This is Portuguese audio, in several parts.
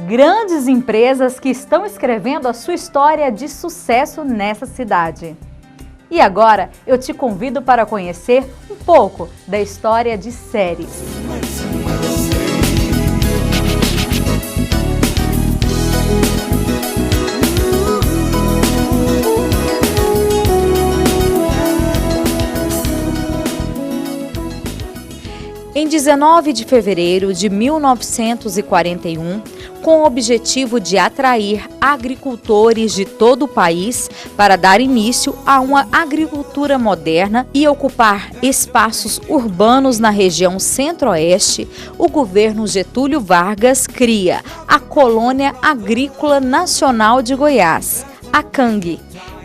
Grandes empresas que estão escrevendo a sua história de sucesso nessa cidade. E agora eu te convido para conhecer um pouco da história de Ceres. Em 19 de fevereiro de 1941, com o objetivo de atrair agricultores de todo o país para dar início a uma agricultura moderna e ocupar espaços urbanos na região centro-oeste, o governo Getúlio Vargas cria a Colônia Agrícola Nacional de Goiás, a CANG,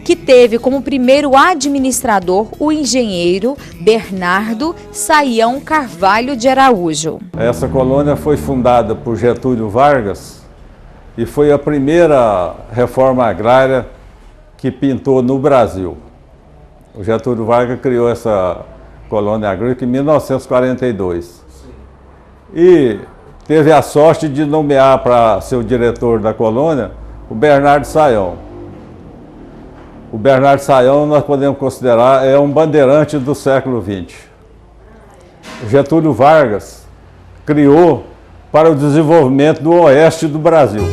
que teve como primeiro administrador o engenheiro Bernardo Saião Carvalho de Araújo. Essa colônia foi fundada por Getúlio Vargas e foi a primeira reforma agrária que pintou no Brasil. O Getúlio Vargas criou essa colônia agrícola em 1942. E teve a sorte de nomear para ser o diretor da colônia o Bernardo Saião. O Bernardo Saião nós podemos considerar um bandeirante do século XX. O Getúlio Vargas criou para o desenvolvimento do oeste do Brasil.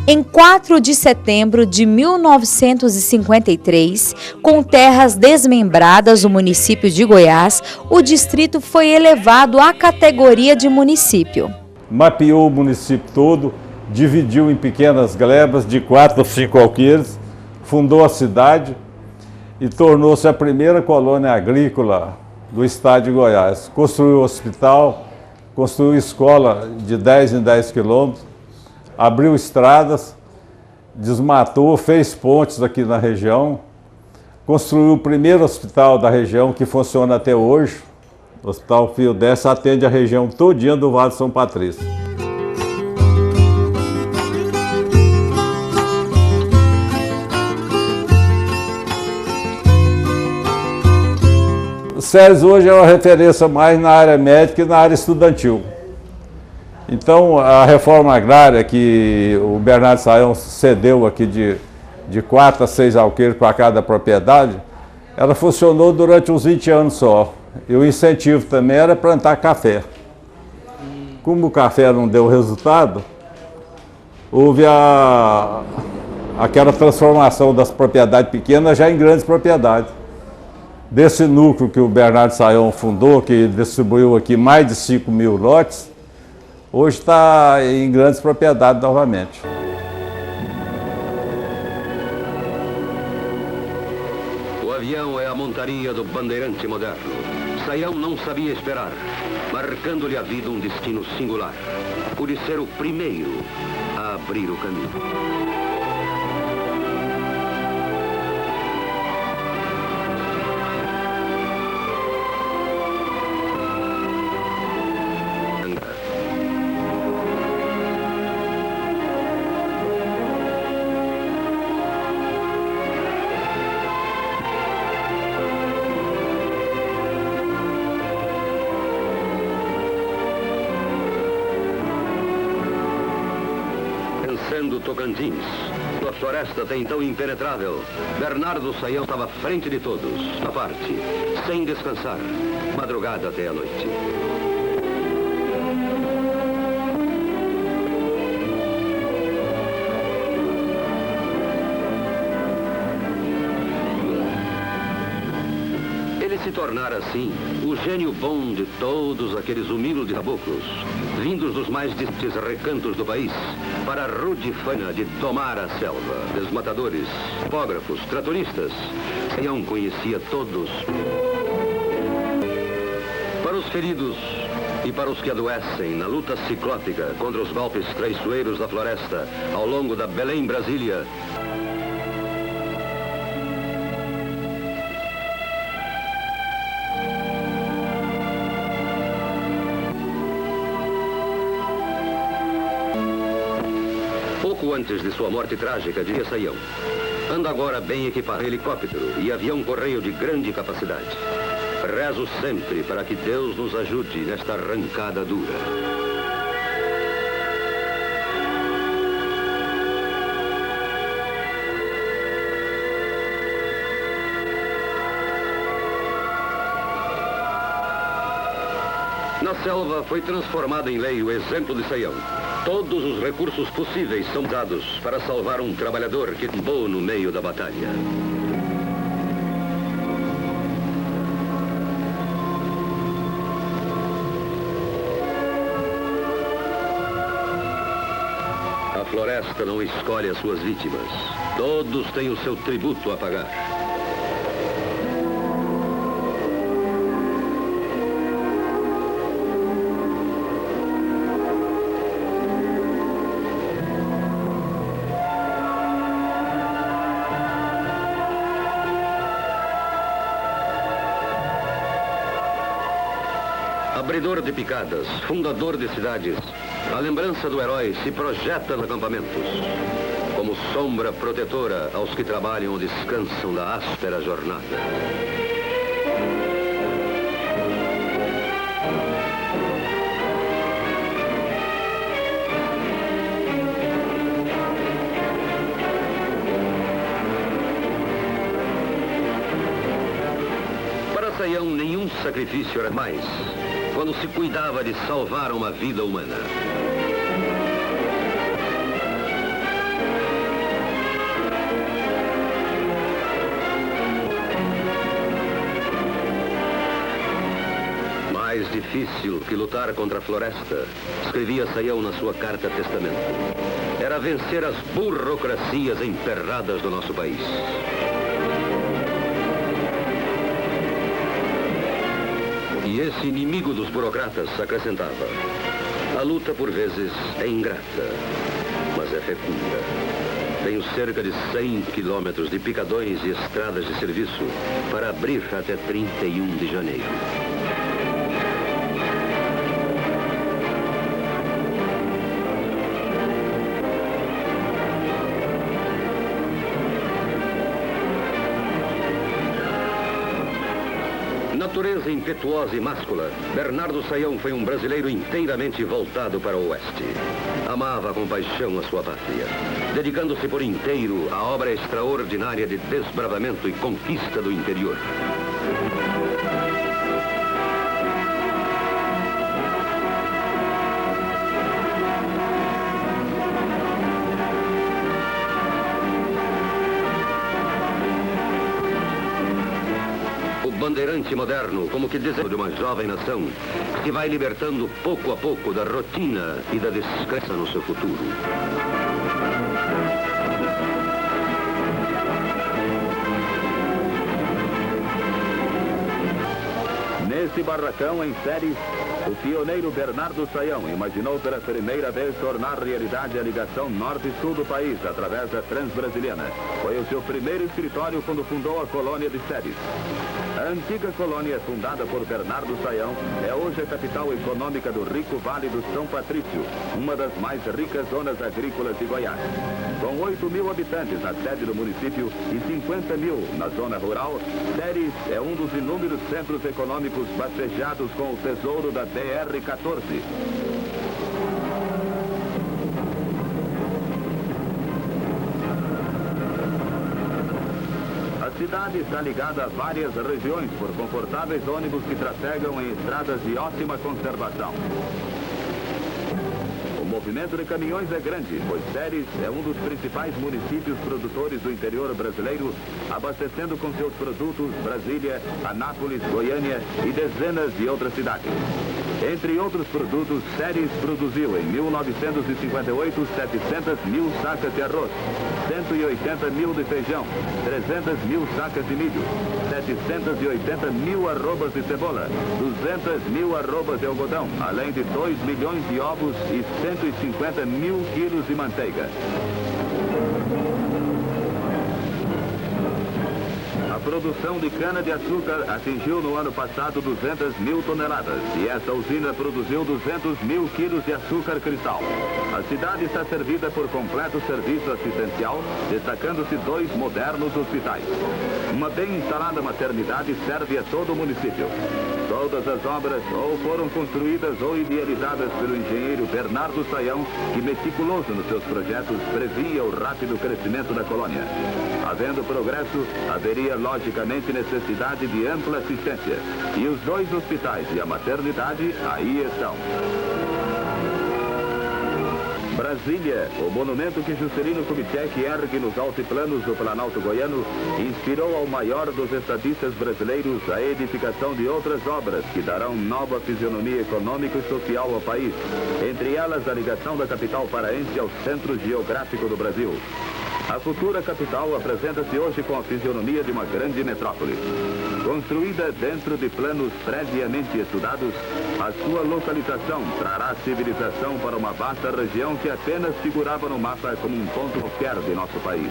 Em 4 de setembro de 1953, com terras desmembradas do município de Goiás, o distrito foi elevado à categoria de município. Mapeou o município todo, dividiu em pequenas glebas de 4 ou 5 alqueires, fundou a cidade e tornou-se a primeira colônia agrícola do estado de Goiás. Construiu hospital, construiu escola de 10 em 10 quilômetros, abriu estradas, desmatou, fez pontes aqui na região, construiu o primeiro hospital da região que funciona até hoje. O Hospital Fio Dessa atende a região todinha do Vale de São Patrício. Ceres hoje é uma referência mais na área médica e na área estudantil. Então, a reforma agrária que o Bernardo Saião cedeu aqui de 4 a 6 alqueires para cada propriedade, ela funcionou durante uns 20 anos só. E o incentivo também era plantar café. Como o café não deu resultado, houve aquela transformação das propriedades pequenas já em grandes propriedades. Desse núcleo que o Bernardo Saião fundou, que distribuiu aqui mais de 5 mil lotes, hoje está em grandes propriedades novamente. O avião é a montaria do bandeirante moderno. Saião não sabia esperar, marcando-lhe a vida um destino singular, por ser o primeiro a abrir o caminho. Vencendo Tocantins, sua floresta até então impenetrável, Bernardo Saião estava à frente de todos, na parte, sem descansar, madrugada até a noite. Ele se tornara assim o gênio bom de todos aqueles humildes caboclos, vindos dos mais distantes recantos do país, para a rude faina de tomar a selva. Desmatadores, topógrafos, tratoristas, Saião conhecia todos. Para os feridos e para os que adoecem na luta ciclópica contra os golpes traiçoeiros da floresta, ao longo da Belém-Brasília, pouco antes de sua morte trágica, dizia Saião: anda agora bem equipado helicóptero e avião correio de grande capacidade. Rezo sempre para que Deus nos ajude nesta arrancada dura. Na selva foi transformado em lei o exemplo de Saião. Todos os recursos possíveis são usados para salvar um trabalhador que tombou no meio da batalha. A floresta não escolhe as suas vítimas. Todos têm o seu tributo a pagar. Abridor de picadas, fundador de cidades, a lembrança do herói se projeta nos acampamentos, como sombra protetora aos que trabalham ou descansam da áspera jornada. Para Saião, nenhum sacrifício era mais quando se cuidava de salvar uma vida humana. Mais difícil que lutar contra a floresta, escrevia Saião na sua carta testamento, era vencer as burocracias emperradas do nosso país. E esse inimigo dos burocratas acrescentava: a luta por vezes é ingrata, mas é fecunda. Tenho cerca de 100 quilômetros de picadões e estradas de serviço para abrir até 31 de janeiro. Natureza impetuosa e máscula, Bernardo Saião foi um brasileiro inteiramente voltado para o oeste. Amava com paixão a sua pátria, dedicando-se por inteiro à obra extraordinária de desbravamento e conquista do interior. Bandeirante moderno, como que desejo de uma jovem nação, que vai libertando pouco a pouco da rotina e da descrença no seu futuro. Nesse barracão em Séries, o pioneiro Bernardo Saião imaginou pela primeira vez tornar realidade a ligação norte-sul do país através da Transbrasiliana. Foi o seu primeiro escritório quando fundou a colônia de Séries. A antiga colônia, fundada por Bernardo Saião, é hoje a capital econômica do rico Vale do São Patrício, uma das mais ricas zonas agrícolas de Goiás. Com 8 mil habitantes na sede do município e 50 mil na zona rural, Séries é um dos inúmeros centros econômicos bastejados com o tesouro da BR-14. A cidade está ligada a várias regiões por confortáveis ônibus que trafegam em estradas de ótima conservação. O movimento de caminhões é grande, pois Séries é um dos principais municípios produtores do interior brasileiro, abastecendo com seus produtos Brasília, Anápolis, Goiânia e dezenas de outras cidades. Entre outros produtos, Séries produziu em 1958 700 mil sacas de arroz, 180 mil de feijão, 300 mil sacas de milho, 780 mil arrobas de cebola, 200 mil arrobas de algodão, além de 2 milhões de ovos e 150 mil quilos de manteiga. A produção de cana-de-açúcar atingiu no ano passado 200 mil toneladas e essa usina produziu 200 mil quilos de açúcar cristal. A cidade está servida por completo serviço assistencial, destacando-se 2 modernos hospitais. Uma bem instalada maternidade serve a todo o município. Todas as obras ou foram construídas ou idealizadas pelo engenheiro Bernardo Sayão, que meticuloso nos seus projetos previa o rápido crescimento da colônia. Havendo progresso, haveria logicamente necessidade de ampla assistência. E os 2 hospitais e a maternidade aí estão. Brasília, o monumento que Juscelino Kubitschek ergue nos altiplanos do Planalto Goiano, inspirou ao maior dos estadistas brasileiros a edificação de outras obras que darão nova fisionomia econômica e social ao país, entre elas a ligação da capital paraense ao centro geográfico do Brasil. A futura capital apresenta-se hoje com a fisionomia de uma grande metrópole. Construída dentro de planos previamente estudados, a sua localização trará civilização para uma vasta região que apenas figurava no mapa como um ponto qualquer de nosso país.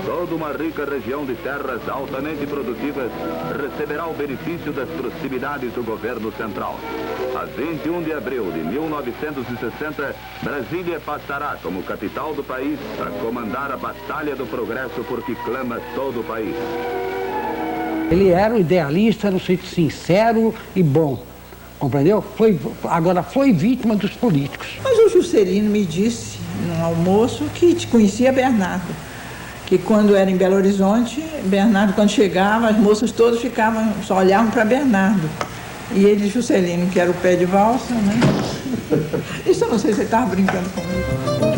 Toda uma rica região de terras altamente produtivas receberá o benefício das proximidades do governo central. A 21 de abril de 1960, Brasília passará como capital do país a comandar a batalha do progresso por que clama todo o país. Ele era um idealista no sentido sincero e bom, compreendeu? Agora foi vítima dos políticos. Mas o Juscelino me disse, num almoço, que conhecia Bernardo. Que quando era em Belo Horizonte, Bernardo, quando chegava, as moças todas só olhavam para Bernardo. E ele, Juscelino, que era o pé de valsa, né? Isso eu não sei se ele estava brincando comigo.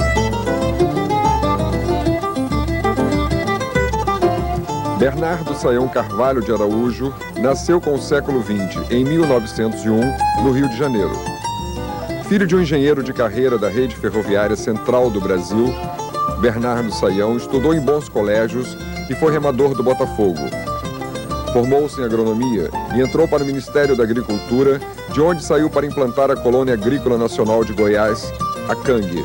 Bernardo Sayão Carvalho de Araújo nasceu com o século XX, em 1901, no Rio de Janeiro. Filho de um engenheiro de carreira da Rede Ferroviária Central do Brasil, Bernardo Sayão estudou em bons colégios e foi remador do Botafogo. Formou-se em agronomia e entrou para o Ministério da Agricultura, de onde saiu para implantar a Colônia Agrícola Nacional de Goiás, a CANG.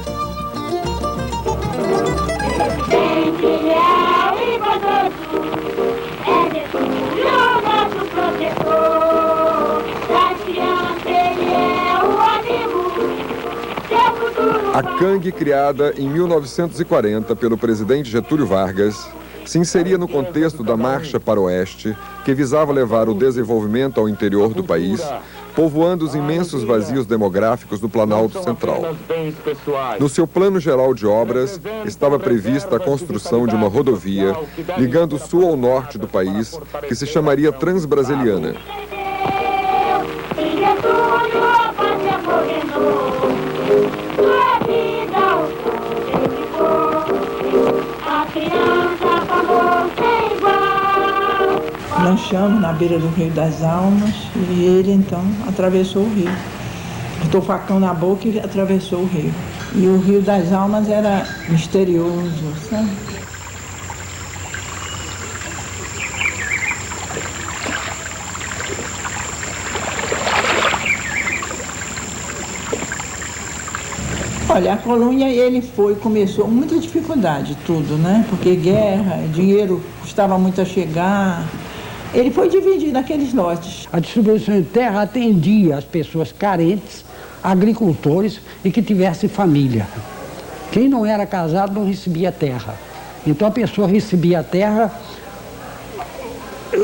A CANG, criada em 1940 pelo presidente Getúlio Vargas, se inseria no contexto da Marcha para o Oeste, que visava levar o desenvolvimento ao interior do país, povoando os imensos vazios demográficos do Planalto Central. No seu plano geral de obras, estava prevista a construção de uma rodovia ligando o sul ao norte do país, que se chamaria Transbrasiliana. Lanchamos na beira do Rio das Almas e ele então atravessou o rio. Botou o facão na boca e atravessou o rio. E o Rio das Almas era misterioso, sabe? Olha, a colônia começou com muita dificuldade, tudo, né? Porque guerra, dinheiro custava muito a chegar. Ele foi dividido naqueles lotes. A distribuição de terra atendia as pessoas carentes, agricultores e que tivessem família. Quem não era casado não recebia terra. Então a pessoa recebia a terra,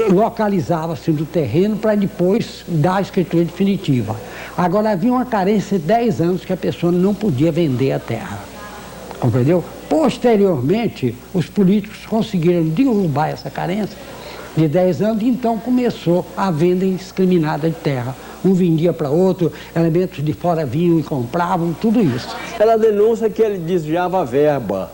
localizava-se do terreno para depois dar a escritura definitiva. Agora havia uma carência de 10 anos que a pessoa não podia vender a terra. Compreendeu? Posteriormente, os políticos conseguiram derrubar essa carência de 10 anos, e então começou a venda indiscriminada de terra. Um vendia para outro, elementos de fora vinham e compravam, tudo isso. Ela denuncia que ele desviava a verba,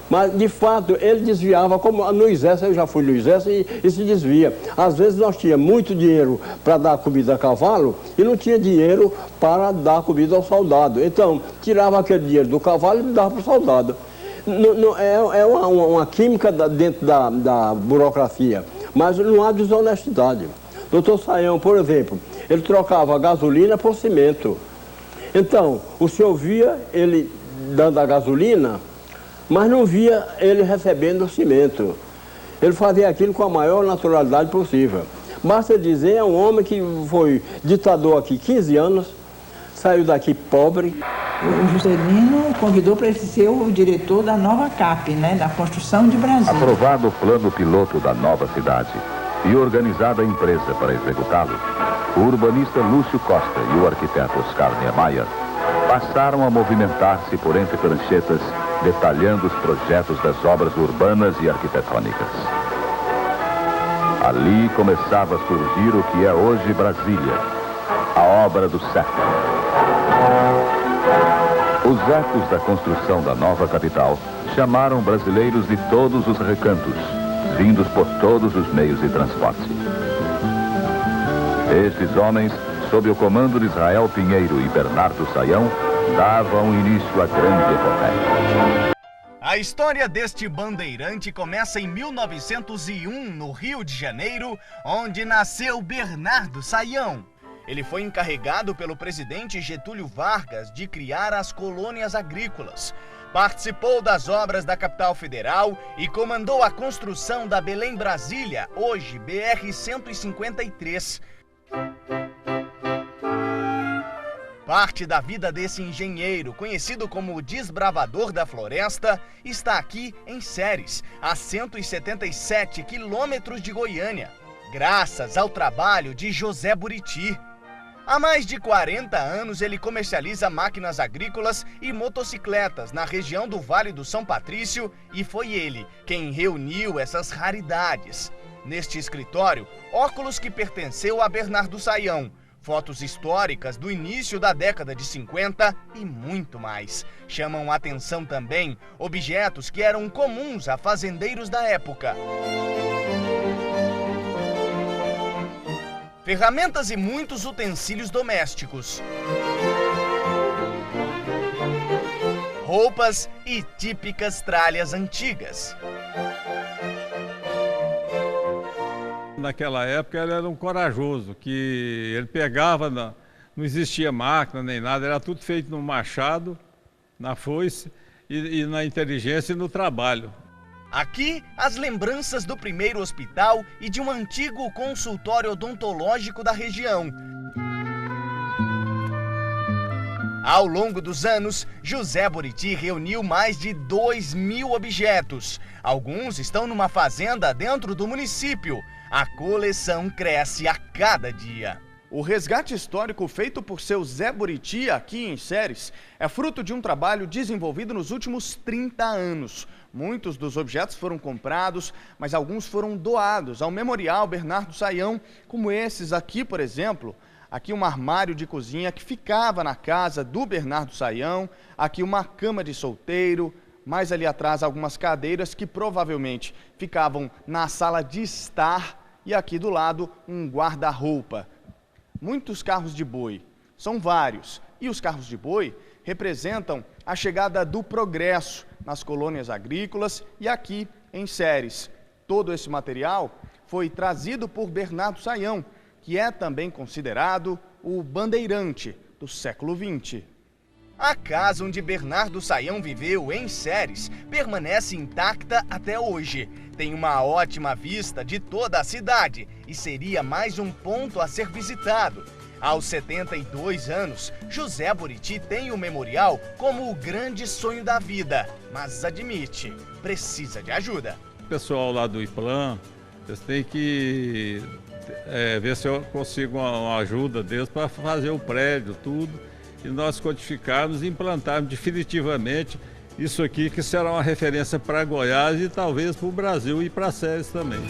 mas de fato ele desviava, como no exército, eu já fui no exército e se desvia. Às vezes nós tínhamos muito dinheiro para dar comida a cavalo e não tinha dinheiro para dar comida ao soldado. Então, tirava aquele dinheiro do cavalo e dava para o soldado. É uma química dentro da burocracia. Mas não há desonestidade. Doutor Sayão, por exemplo, ele trocava a gasolina por cimento. Então, o senhor via ele dando a gasolina, mas não via ele recebendo o cimento. Ele fazia aquilo com a maior naturalidade possível. Basta dizer, é um homem que foi ditador aqui 15 anos, saiu daqui pobre. O Juscelino convidou para ele ser o diretor da nova CAP, né, da construção de Brasília. Aprovado o plano piloto da nova cidade e organizada a empresa para executá-lo, o urbanista Lúcio Costa e o arquiteto Oscar Niemeyer passaram a movimentar-se por entre pranchetas, detalhando os projetos das obras urbanas e arquitetônicas. Ali começava a surgir o que é hoje Brasília, a obra do século. Os ecos da construção da nova capital chamaram brasileiros de todos os recantos, vindos por todos os meios de transporte. Estes homens, sob o comando de Israel Pinheiro e Bernardo Saião, davam início à grande epopeia. A história deste bandeirante começa em 1901, no Rio de Janeiro, onde nasceu Bernardo Saião. Ele foi encarregado pelo presidente Getúlio Vargas de criar as colônias agrícolas. Participou das obras da capital federal e comandou a construção da Belém-Brasília, hoje BR-153. Parte da vida desse engenheiro, conhecido como o desbravador da floresta, está aqui em Ceres, a 177 quilômetros de Goiânia, graças ao trabalho de José Buriti. Há mais de 40 anos ele comercializa máquinas agrícolas e motocicletas na região do Vale do São Patrício e foi ele quem reuniu essas raridades. Neste escritório, óculos que pertenceu a Bernardo Saião, fotos históricas do início da década de 50 e muito mais. Chamam a atenção também objetos que eram comuns a fazendeiros da época. Ferramentas e muitos utensílios domésticos. Roupas e típicas tralhas antigas. Naquela época ele era um corajoso, que ele pegava, não existia máquina nem nada, era tudo feito no machado, na foice e na inteligência e no trabalho. Aqui, as lembranças do primeiro hospital e de um antigo consultório odontológico da região. Ao longo dos anos, José Buriti reuniu mais de 2.000 objetos. Alguns estão numa fazenda dentro do município. A coleção cresce a cada dia. O resgate histórico feito por seu Zé Buriti aqui em Ceres é fruto de um trabalho desenvolvido nos últimos 30 anos. Muitos dos objetos foram comprados, mas alguns foram doados ao Memorial Bernardo Saião, como esses aqui, por exemplo. Aqui um armário de cozinha que ficava na casa do Bernardo Saião, aqui uma cama de solteiro, mais ali atrás algumas cadeiras que provavelmente ficavam na sala de estar e aqui do lado um guarda-roupa. Muitos carros de boi, são vários, e os carros de boi representam a chegada do progresso nas colônias agrícolas e aqui em Ceres. Todo esse material foi trazido por Bernardo Saião, que é também considerado o bandeirante do século XX. A casa onde Bernardo Saião viveu, em Ceres, permanece intacta até hoje. Tem uma ótima vista de toda a cidade e seria mais um ponto a ser visitado. Aos 72 anos, José Buriti tem o memorial como o grande sonho da vida, mas admite, precisa de ajuda. O pessoal lá do IPLAN, eles têm que ver se eu consigo uma ajuda deles para fazer o prédio, tudo, e nós codificarmos e implantarmos definitivamente isso aqui, que será uma referência para Goiás e talvez para o Brasil e para Ceres também.